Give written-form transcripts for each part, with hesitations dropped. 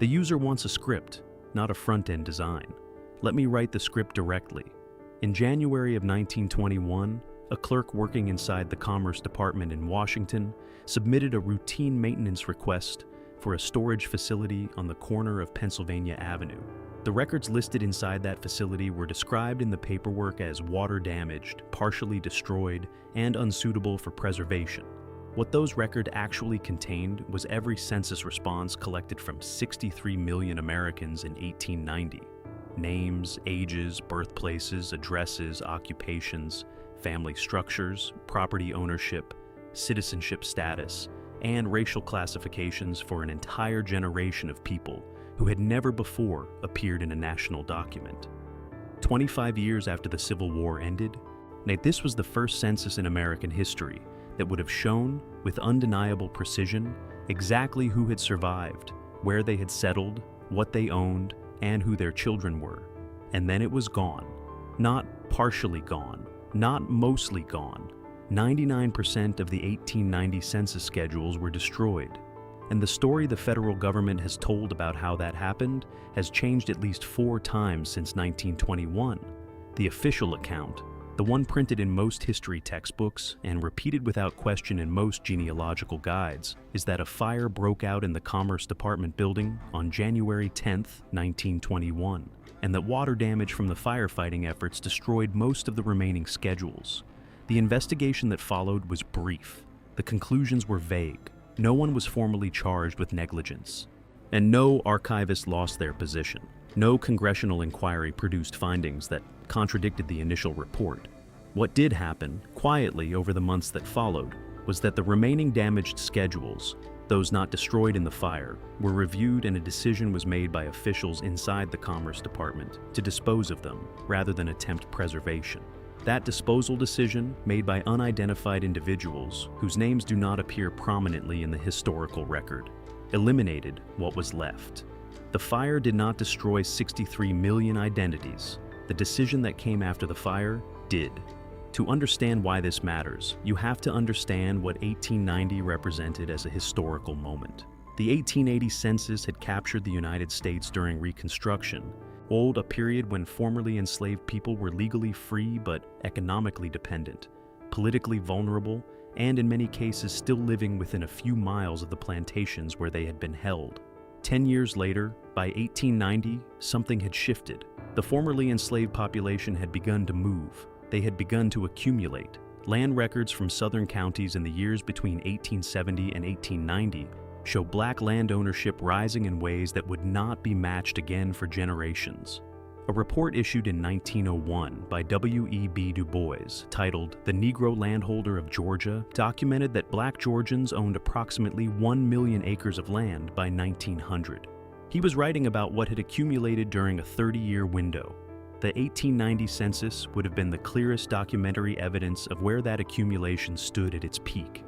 The user wants a script, not a front-end design. Let me write the script directly. In January of 1921, a clerk working inside the Commerce Department in Washington submitted a routine maintenance request for a storage facility on the corner of Pennsylvania Avenue. The records listed inside that facility were described in the paperwork as water-damaged, partially destroyed, and unsuitable for preservation. What those records actually contained was every census response collected from 63 million Americans in 1890. Names, ages, birthplaces, addresses, occupations, family structures, property ownership, citizenship status, and racial classifications for an entire generation of people who had never before appeared in a national document. 25 years after the Civil War ended, this was the first census in American history that would have shown, with undeniable precision, exactly who had survived, where they had settled, what they owned, and who their children were. And then it was gone. Not partially gone, not mostly gone. 99% of the 1890 census schedules were destroyed. And the story the federal government has told about how that happened has changed at least 4 times since 1921. The official account, the one printed in most history textbooks and repeated without question in most genealogical guides, is that a fire broke out in the Commerce Department building on January 10, 1921, and that water damage from the firefighting efforts destroyed most of the remaining schedules. The investigation that followed was brief. The conclusions were vague. No one was formally charged with negligence. And no archivist lost their position. No congressional inquiry produced findings that contradicted the initial report. What did happen, quietly over the months that followed, was that the remaining damaged schedules, those not destroyed in the fire, were reviewed and a decision was made by officials inside the Commerce Department to dispose of them rather than attempt preservation. That disposal decision, made by unidentified individuals whose names do not appear prominently in the historical record, eliminated what was left. The fire did not destroy 63 million identities. The decision that came after the fire did. To understand why this matters, you have to understand what 1890 represented as a historical moment. The 1880 census had captured the United States during Reconstruction, a period when formerly enslaved people were legally free but economically dependent, politically vulnerable, and in many cases still living within a few miles of the plantations where they had been held. 10 years later, by 1890, something had shifted. The formerly enslaved population had begun to move. They had begun to accumulate. Land records from southern counties in the years between 1870 and 1890 show black land ownership rising in ways that would not be matched again for generations. A report issued in 1901 by W.E.B. Du Bois, titled "The Negro Landholder of Georgia," documented that black Georgians owned approximately 1 million acres of land by 1900. He was writing about what had accumulated during a 30-year window. The 1890 census would have been the clearest documentary evidence of where that accumulation stood at its peak.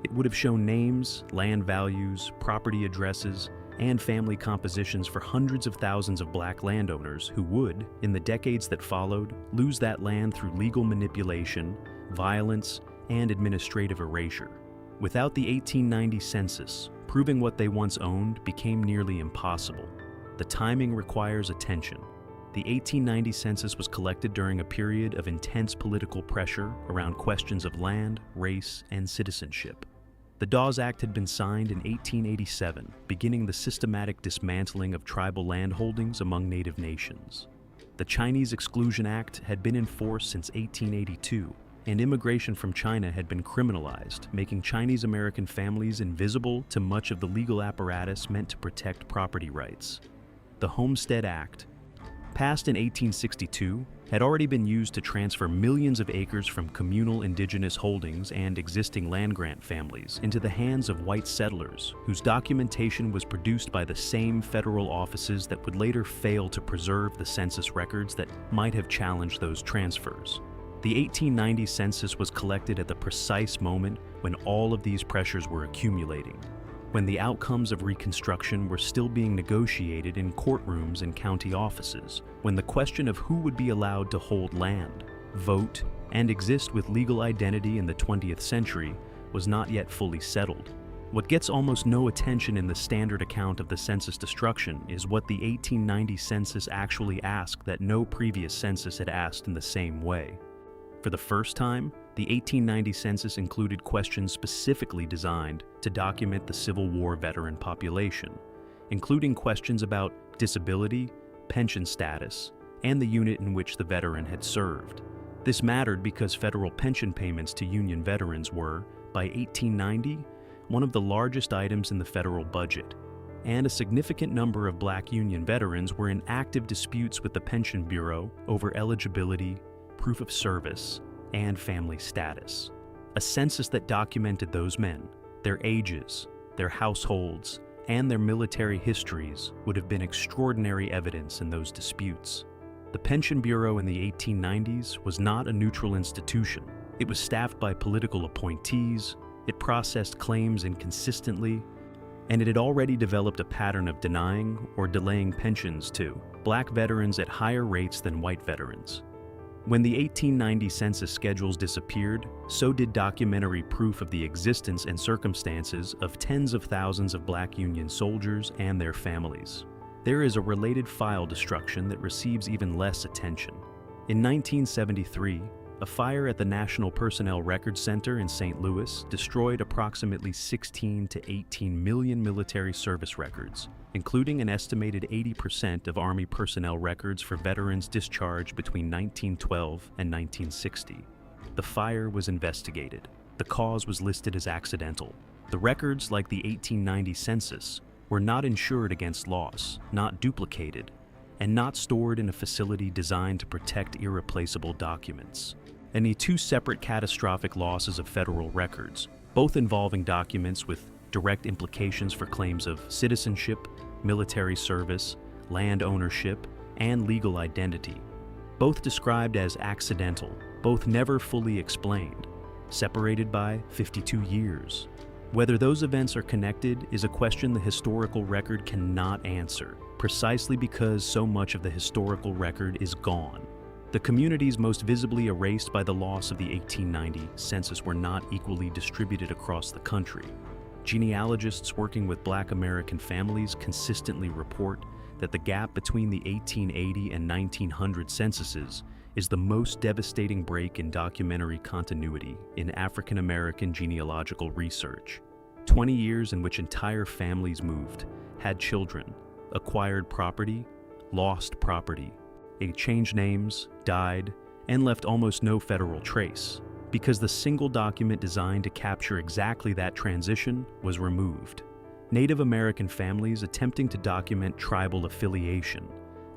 It would have shown names, land values, property addresses, and family compositions for hundreds of thousands of black landowners who would, in the decades that followed, lose that land through legal manipulation, violence, and administrative erasure. Without the 1890 census, proving what they once owned became nearly impossible. The timing requires attention. The 1890 census was collected during a period of intense political pressure around questions of land, race, and citizenship. The Dawes Act had been signed in 1887, beginning the systematic dismantling of tribal land holdings among native nations. The Chinese Exclusion Act had been in force since 1882, and immigration from China had been criminalized, making Chinese-American families invisible to much of the legal apparatus meant to protect property rights. The Homestead Act, passed in 1862, had already been used to transfer millions of acres from communal indigenous holdings and existing land-grant families into the hands of white settlers, whose documentation was produced by the same federal offices that would later fail to preserve the census records that might have challenged those transfers. The 1890 census was collected at the precise moment when all of these pressures were accumulating, when the outcomes of Reconstruction were still being negotiated in courtrooms and county offices, when the question of who would be allowed to hold land, vote, and exist with legal identity in the 20th century was not yet fully settled. What gets almost no attention in the standard account of the census destruction is what the 1890 census actually asked that no previous census had asked in the same way. For the first time, the 1890 census included questions specifically designed to document the Civil War veteran population, including questions about disability, pension status, and the unit in which the veteran had served. This mattered because federal pension payments to Union veterans were, by 1890, one of the largest items in the federal budget, and a significant number of Black Union veterans were in active disputes with the Pension Bureau over eligibility, proof of service, and family status. A census that documented those men, their ages, their households, and their military histories would have been extraordinary evidence in those disputes. The Pension Bureau in the 1890s was not a neutral institution. It was staffed by political appointees, it processed claims inconsistently, and it had already developed a pattern of denying or delaying pensions to Black veterans at higher rates than white veterans. When the 1890 census schedules disappeared, so did documentary proof of the existence and circumstances of tens of thousands of Black Union soldiers and their families. There is a related file destruction that receives even less attention. In 1973, a fire at the National Personnel Records Center in St. Louis destroyed approximately 16 to 18 million military service records, including an estimated 80% of Army personnel records for veterans discharged between 1912 and 1960. The fire was investigated. The cause was listed as accidental. The records, like the 1890 census, were not insured against loss, not duplicated, and not stored in a facility designed to protect irreplaceable documents. Any two separate catastrophic losses of federal records, both involving documents with direct implications for claims of citizenship, military service, land ownership, and legal identity, both described as accidental, both never fully explained, separated by 52 years. Whether those events are connected is a question the historical record cannot answer, precisely because so much of the historical record is gone. The communities most visibly erased by the loss of the 1890 census were not equally distributed across the country. Genealogists working with Black American families consistently report that the gap between the 1880 and 1900 censuses is the most devastating break in documentary continuity in African American genealogical research. 20 years in which entire families moved, had children, acquired property, lost property, changed names, died, and left almost no federal trace, because the single document designed to capture exactly that transition was removed. Native American families attempting to document tribal affiliation,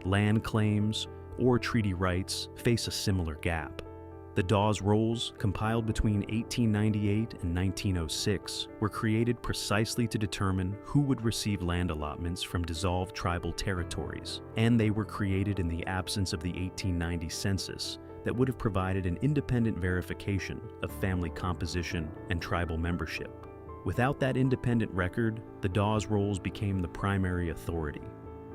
land claims, or treaty rights face a similar gap. The Dawes Rolls, compiled between 1898 and 1906, were created precisely to determine who would receive land allotments from dissolved tribal territories, and they were created in the absence of the 1890 census that would have provided an independent verification of family composition and tribal membership. Without that independent record, the Dawes Rolls became the primary authority.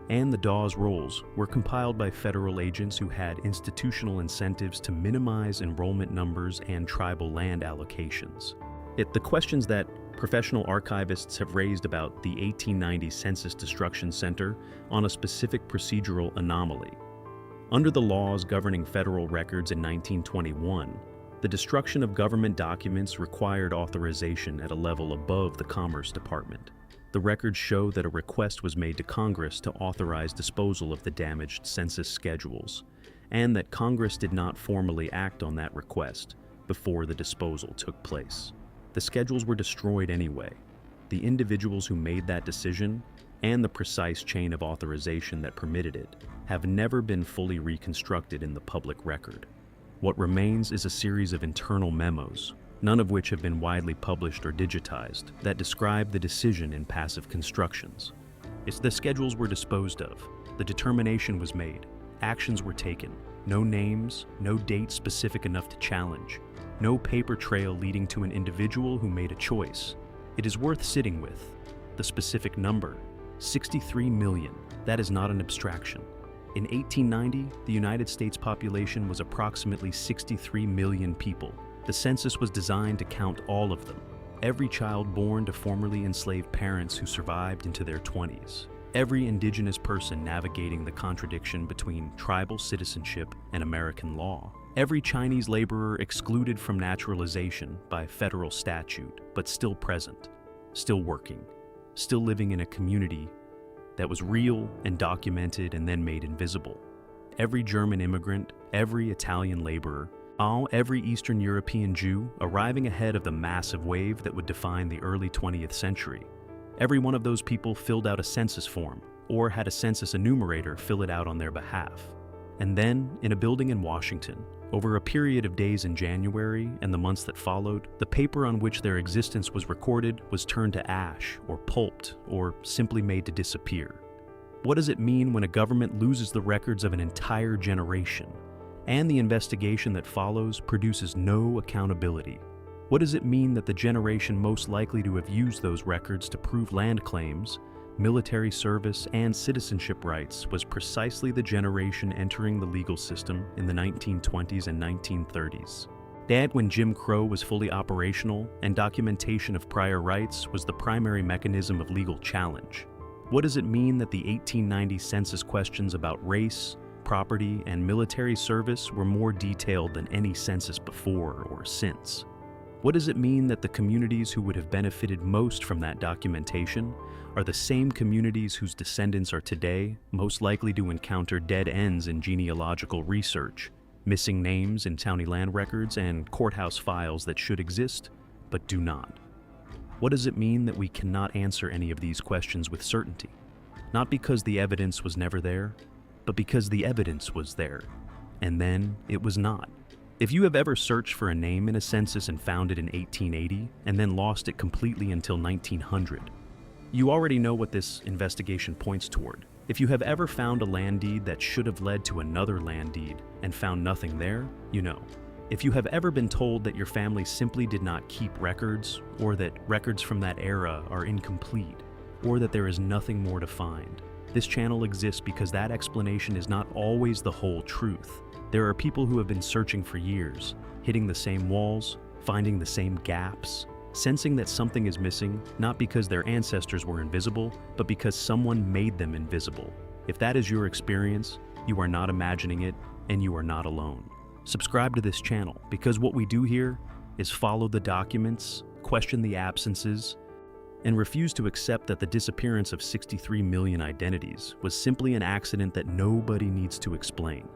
And the Dawes Rolls were compiled by federal agents who had institutional incentives to minimize enrollment numbers and tribal land allocations. The questions that professional archivists have raised about the 1890 Census Destruction Center on a specific procedural anomaly. Under the laws governing federal records in 1921, the destruction of government documents required authorization at a level above the Commerce Department. The records show that a request was made to Congress to authorize disposal of the damaged census schedules, and that Congress did not formally act on that request before the disposal took place. The schedules were destroyed anyway. The individuals who made that decision, and the precise chain of authorization that permitted it, have never been fully reconstructed in the public record. What remains is a series of internal memos, none of which have been widely published or digitized, that describe the decision in passive constructions. The schedules were disposed of, the determination was made, actions were taken, no names, no date specific enough to challenge, no paper trail leading to an individual who made a choice. It is worth sitting with. The specific number, 63 million, that is not an abstraction. In 1890, the United States population was approximately 63 million people. The census was designed to count all of them, every child born to formerly enslaved parents who survived into their 20s. Every indigenous person navigating the contradiction between tribal citizenship and American law. Every Chinese laborer excluded from naturalization by federal statute, but still present, still working, still living in a community that was real and documented and then made invisible. Every German immigrant, every Italian laborer, every Eastern European Jew arriving ahead of the massive wave that would define the early 20th century. Every one of those people filled out a census form or had a census enumerator fill it out on their behalf. And then, in a building in Washington, over a period of days in January and the months that followed, the paper on which their existence was recorded was turned to ash or pulped or simply made to disappear. What does it mean when a government loses the records of an entire generation and the investigation that follows produces no accountability? What does it mean that the generation most likely to have used those records to prove land claims, military service, and citizenship rights was precisely the generation entering the legal system in the 1920s and 1930s? That when Jim Crow was fully operational and documentation of prior rights was the primary mechanism of legal challenge? What does it mean that the 1890 census questions about race, property, and military service were more detailed than any census before or since? What does it mean that the communities who would have benefited most from that documentation are the same communities whose descendants are today most likely to encounter dead ends in genealogical research, missing names in county land records, and courthouse files that should exist but do not? What does it mean that we cannot answer any of these questions with certainty? Not because the evidence was never there, but because the evidence was there, and then it was not. If you have ever searched for a name in a census and found it in 1880 and then lost it completely until 1900, you already know what this investigation points toward. If you have ever found a land deed that should have led to another land deed and found nothing there, you know. If you have ever been told that your family simply did not keep records, or that records from that era are incomplete, or that there is nothing more to find, this channel exists because that explanation is not always the whole truth. There are people who have been searching for years, hitting the same walls, finding the same gaps, sensing that something is missing, not because their ancestors were invisible, but because someone made them invisible. If that is your experience, you are not imagining it, and you are not alone. Subscribe to this channel, because what we do here is follow the documents, question the absences, and refuse to accept that the disappearance of 63 million identities was simply an accident that nobody needs to explain.